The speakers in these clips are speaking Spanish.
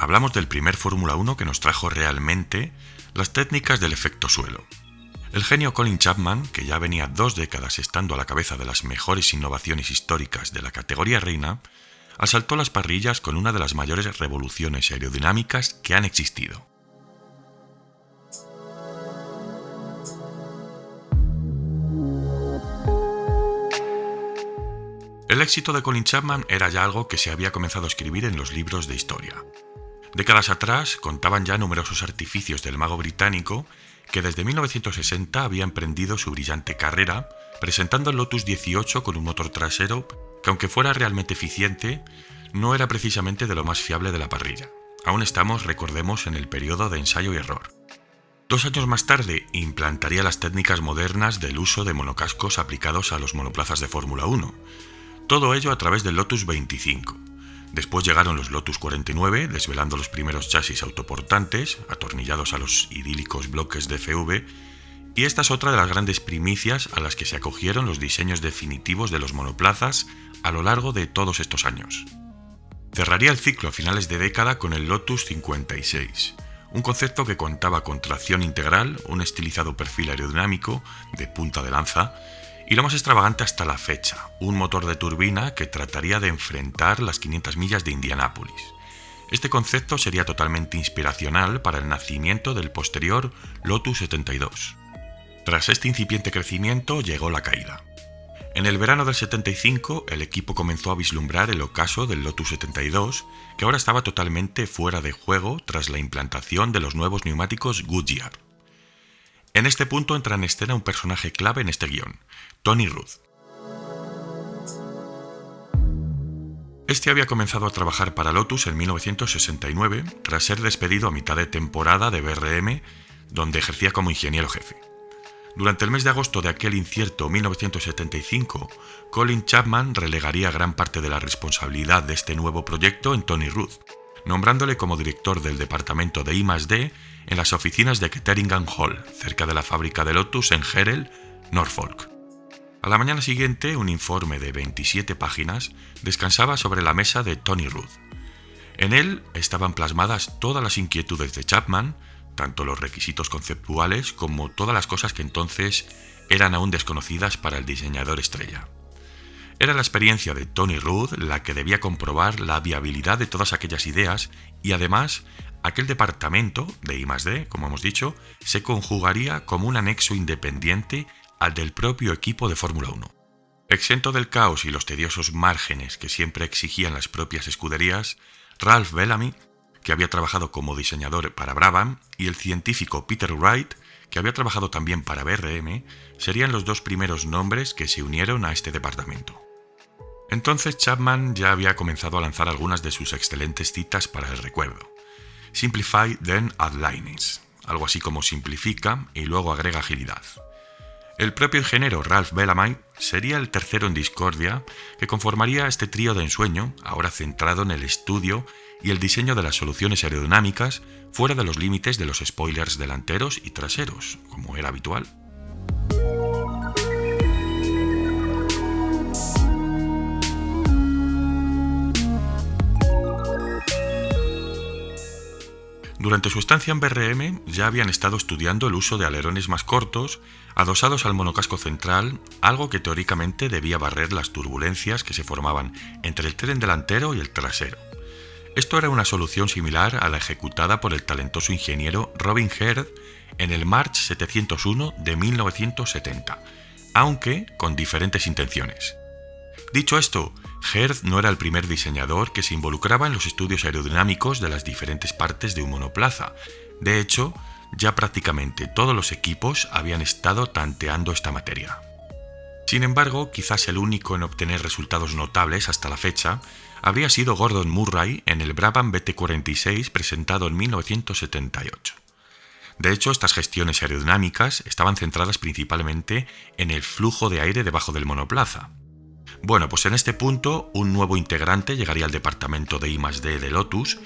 hablamos del primer Fórmula 1 que nos trajo realmente las técnicas del efecto suelo. El genio Colin Chapman, que ya venía 2 décadas estando a la cabeza de las mejores innovaciones históricas de la categoría reina, asaltó las parrillas con una de las mayores revoluciones aerodinámicas que han existido. El éxito de Colin Chapman era ya algo que se había comenzado a escribir en los libros de historia. Décadas atrás contaban ya numerosos artificios del mago británico que desde 1960 había emprendido su brillante carrera, presentando el Lotus 18 con un motor trasero que, aunque fuera realmente eficiente, no era precisamente de lo más fiable de la parrilla. Aún estamos, recordemos, en el periodo de ensayo y error. 2 años más tarde implantaría las técnicas modernas del uso de monocascos aplicados a los monoplazas de Fórmula 1. Todo ello a través del Lotus 25. Después llegaron los Lotus 49, desvelando los primeros chasis autoportantes, atornillados a los idílicos bloques de FV, y esta es otra de las grandes primicias a las que se acogieron los diseños definitivos de los monoplazas a lo largo de todos estos años. Cerraría el ciclo a finales de década con el Lotus 56, un concepto que contaba con tracción integral, un estilizado perfil aerodinámico de punta de lanza, y lo más extravagante hasta la fecha, un motor de turbina que trataría de enfrentar las 500 millas de Indianápolis. Este concepto sería totalmente inspiracional para el nacimiento del posterior Lotus 72. Tras este incipiente crecimiento llegó la caída. En el verano del 75 el equipo comenzó a vislumbrar el ocaso del Lotus 72, que ahora estaba totalmente fuera de juego tras la implantación de los nuevos neumáticos Goodyear. En este punto entra en escena un personaje clave en este guión, Tony Rudd. Este había comenzado a trabajar para Lotus en 1969, tras ser despedido a mitad de temporada de BRM, donde ejercía como ingeniero jefe. Durante el mes de agosto de aquel incierto 1975, Colin Chapman relegaría gran parte de la responsabilidad de este nuevo proyecto en Tony Rudd, nombrándole como director del departamento de I+D en las oficinas de Ketteringham Hall, cerca de la fábrica de Lotus en Herel, Norfolk. A la mañana siguiente, un informe de 27 páginas descansaba sobre la mesa de Tony Rudd. En él estaban plasmadas todas las inquietudes de Chapman, tanto los requisitos conceptuales como todas las cosas que entonces eran aún desconocidas para el diseñador estrella. Era la experiencia de Tony Rudd la que debía comprobar la viabilidad de todas aquellas ideas y además aquel departamento de I+D, como hemos dicho, se conjugaría como un anexo independiente al del propio equipo de Fórmula 1. Exento del caos y los tediosos márgenes que siempre exigían las propias escuderías, Ralph Bellamy, que había trabajado como diseñador para Brabham, y el científico Peter Wright, que había trabajado también para BRM, serían los 2 primeros nombres que se unieron a este departamento. Entonces Chapman ya había comenzado a lanzar algunas de sus excelentes citas para el recuerdo. Simplify then add lightness, algo así como simplifica y luego agrega agilidad. El propio ingeniero Ralph Bellamy sería el tercero en discordia que conformaría este trío de ensueño, ahora centrado en el estudio y el diseño de las soluciones aerodinámicas fuera de los límites de los spoilers delanteros y traseros, como era habitual. Durante su estancia en BRM ya habían estado estudiando el uso de alerones más cortos, adosados al monocasco central, algo que teóricamente debía barrer las turbulencias que se formaban entre el tren delantero y el trasero. Esto era una solución similar a la ejecutada por el talentoso ingeniero Robin Heard en el March 701 de 1970, aunque con diferentes intenciones. Dicho esto, Heard no era el primer diseñador que se involucraba en los estudios aerodinámicos de las diferentes partes de un monoplaza. De hecho, ya prácticamente todos los equipos habían estado tanteando esta materia. Sin embargo, quizás el único en obtener resultados notables hasta la fecha habría sido Gordon Murray en el Brabham BT46 presentado en 1978. De hecho, estas gestiones aerodinámicas estaban centradas principalmente en el flujo de aire debajo del monoplaza. Bueno, pues en este punto un nuevo integrante llegaría al departamento de I+D de Lotus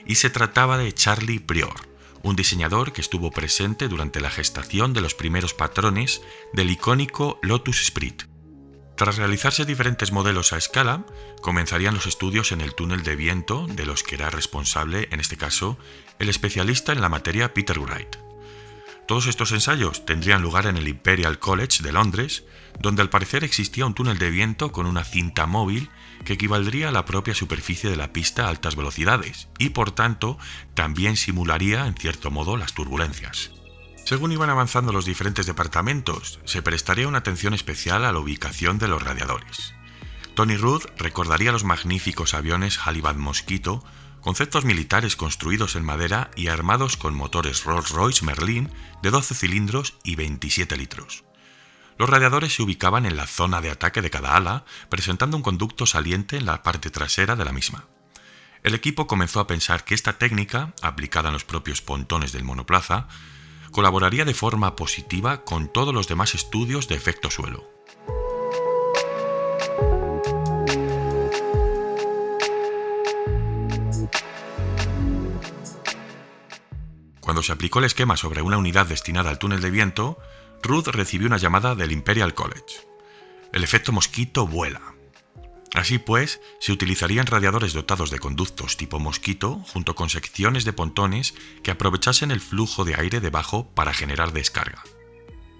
y se trataba de Charlie Prior, un diseñador que estuvo presente durante la gestación de los primeros patrones del icónico Lotus Esprit. Tras realizarse diferentes modelos a escala, comenzarían los estudios en el túnel de viento de los que era responsable, en este caso, el especialista en la materia Peter Wright. Todos estos ensayos tendrían lugar en el Imperial College de Londres, donde al parecer existía un túnel de viento con una cinta móvil que equivaldría a la propia superficie de la pista a altas velocidades y, por tanto, también simularía, en cierto modo, las turbulencias. Según iban avanzando los diferentes departamentos, se prestaría una atención especial a la ubicación de los radiadores. Tony Rudd recordaría los magníficos aviones Halibut Mosquito, conceptos militares construidos en madera y armados con motores Rolls-Royce Merlin de 12 cilindros y 27 litros. Los radiadores se ubicaban en la zona de ataque de cada ala, presentando un conducto saliente en la parte trasera de la misma. El equipo comenzó a pensar que esta técnica, aplicada en los propios pontones del monoplaza, colaboraría de forma positiva con todos los demás estudios de efecto suelo. Cuando se aplicó el esquema sobre una unidad destinada al túnel de viento, Rudd recibió una llamada del Imperial College. El efecto mosquito vuela. Así pues, se utilizarían radiadores dotados de conductos tipo mosquito junto con secciones de pontones que aprovechasen el flujo de aire debajo para generar descarga.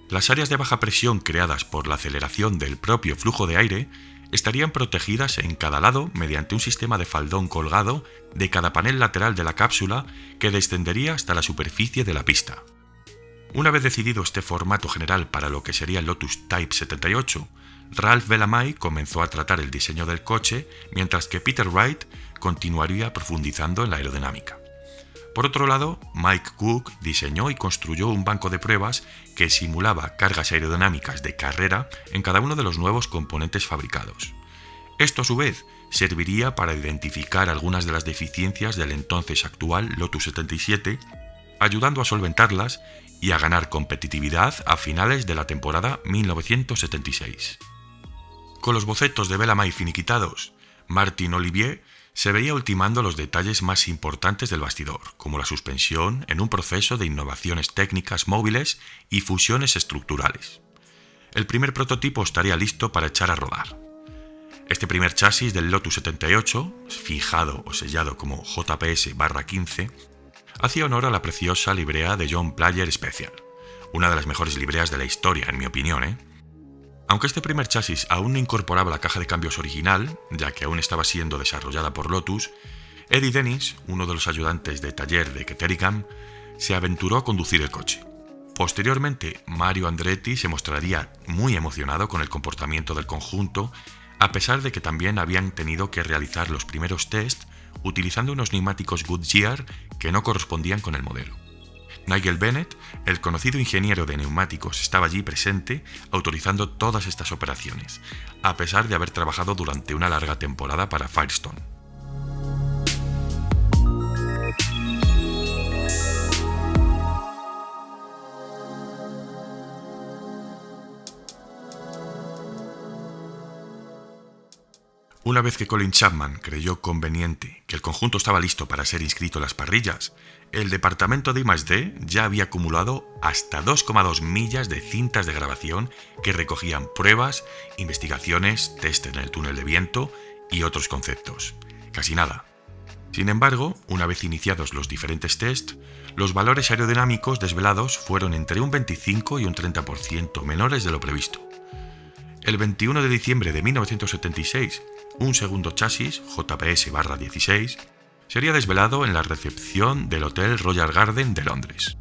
Las áreas de baja presión creadas por la aceleración del propio flujo de aire estarían protegidas en cada lado mediante un sistema de faldón colgado de cada panel lateral de la cápsula que descendería hasta la superficie de la pista. Una vez decidido este formato general para lo que sería el Lotus Type 78, Ralph Bellamy comenzó a tratar el diseño del coche, mientras que Peter Wright continuaría profundizando en la aerodinámica. Por otro lado, Mike Cook diseñó y construyó un banco de pruebas que simulaba cargas aerodinámicas de carrera en cada uno de los nuevos componentes fabricados. Esto a su vez serviría para identificar algunas de las deficiencias del entonces actual Lotus 77, ayudando a solventarlas y a ganar competitividad a finales de la temporada 1976. Con los bocetos de Bellamy finiquitados, Martin Olivier se veía ultimando los detalles más importantes del bastidor, como la suspensión en un proceso de innovaciones técnicas móviles y fusiones estructurales. El primer prototipo estaría listo para echar a rodar. Este primer chasis del Lotus 78, fijado o sellado como JPS-15, hacía honor a la preciosa librea de John Player Special, una de las mejores libreas de la historia, en mi opinión, Aunque este primer chasis aún no incorporaba la caja de cambios original, ya que aún estaba siendo desarrollada por Lotus, Eddie Dennis, uno de los ayudantes de taller de Ketteringham, se aventuró a conducir el coche. Posteriormente, Mario Andretti se mostraría muy emocionado con el comportamiento del conjunto, a pesar de que también habían tenido que realizar los primeros tests utilizando unos neumáticos Goodyear que no correspondían con el modelo. Nigel Bennett, el conocido ingeniero de neumáticos, estaba allí presente autorizando todas estas operaciones, a pesar de haber trabajado durante una larga temporada para Firestone. Una vez que Colin Chapman creyó conveniente que el conjunto estaba listo para ser inscrito en las parrillas, el departamento de I+D ya había acumulado hasta 2,2 millas de cintas de grabación que recogían pruebas, investigaciones, test en el túnel de viento y otros conceptos. Casi nada. Sin embargo, una vez iniciados los diferentes tests, los valores aerodinámicos desvelados fueron entre un 25 y un 30% menores de lo previsto. El 21 de diciembre de 1976, un segundo chasis, JPS-16, sería desvelado en la recepción del Hotel Royal Garden de Londres.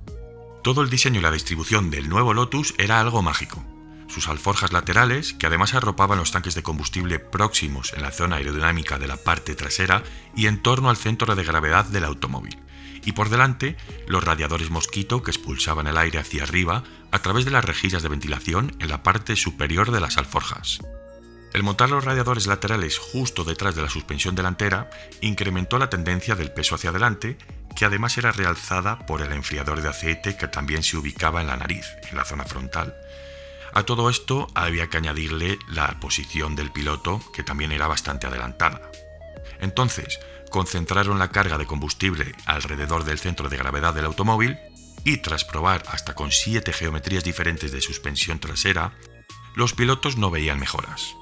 Todo el diseño y la distribución del nuevo Lotus era algo mágico. Sus alforjas laterales, que además arropaban los tanques de combustible próximos en la zona aerodinámica de la parte trasera y en torno al centro de gravedad del automóvil, y por delante los radiadores mosquito que expulsaban el aire hacia arriba a través de las rejillas de ventilación en la parte superior de las alforjas. El montar los radiadores laterales justo detrás de la suspensión delantera incrementó la tendencia del peso hacia adelante, que además era realzada por el enfriador de aceite que también se ubicaba en la nariz, en la zona frontal. A todo esto había que añadirle la posición del piloto, que también era bastante adelantada. Entonces, concentraron la carga de combustible alrededor del centro de gravedad del automóvil y, tras probar hasta con 7 geometrías diferentes de suspensión trasera, los pilotos no veían mejoras.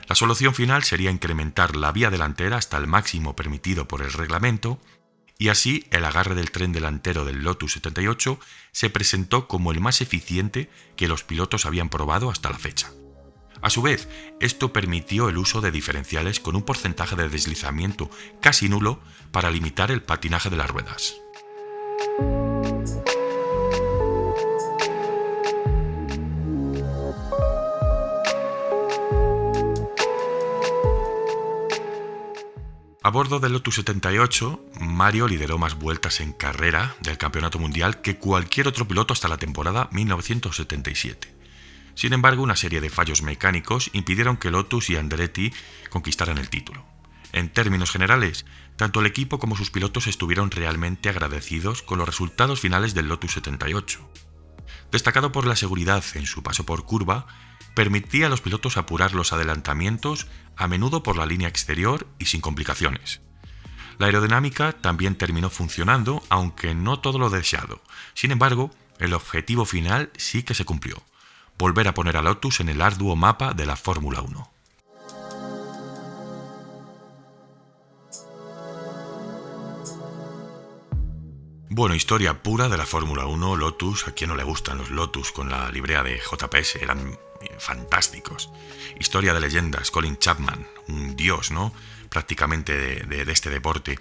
La solución final sería incrementar la vía delantera hasta el máximo permitido por el reglamento, y así el agarre del tren delantero del Lotus 78 se presentó como el más eficiente que los pilotos habían probado hasta la fecha. A su vez, esto permitió el uso de diferenciales con un porcentaje de deslizamiento casi nulo para limitar el patinaje de las ruedas. A bordo del Lotus 78, Mario lideró más vueltas en carrera del campeonato mundial que cualquier otro piloto hasta la temporada 1977. Sin embargo, una serie de fallos mecánicos impidieron que Lotus y Andretti conquistaran el título. En términos generales, tanto el equipo como sus pilotos estuvieron realmente agradecidos con los resultados finales del Lotus 78. Destacado por la seguridad en su paso por curva, permitía a los pilotos apurar los adelantamientos, a menudo por la línea exterior y sin complicaciones. La aerodinámica también terminó funcionando, aunque no todo lo deseado. Sin embargo, el objetivo final sí que se cumplió: volver a poner a Lotus en el arduo mapa de la Fórmula 1. Bueno, historia pura de la Fórmula 1, Lotus. ¿A quién no le gustan los Lotus con la librea de JPS? Eran fantásticos. Historia de leyendas, Colin Chapman, un dios, ¿no? Prácticamente de este deporte.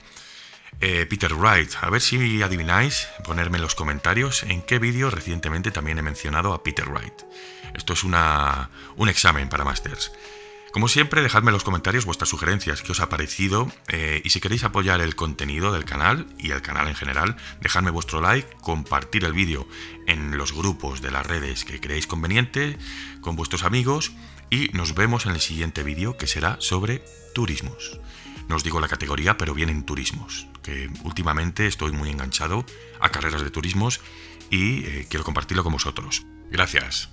Peter Wright, a ver si adivináis, ponerme en los comentarios en qué vídeo recientemente también he mencionado a Peter Wright. Esto es un examen para Masters. Como siempre, dejadme en los comentarios vuestras sugerencias, qué os ha parecido, y si queréis apoyar el contenido del canal y el canal en general, dejadme vuestro like, compartir el vídeo en los grupos de las redes que creáis conveniente con vuestros amigos, y nos vemos en el siguiente vídeo, que será sobre turismos. No os digo la categoría, pero vienen turismos, que últimamente estoy muy enganchado a carreras de turismos y quiero compartirlo con vosotros. Gracias.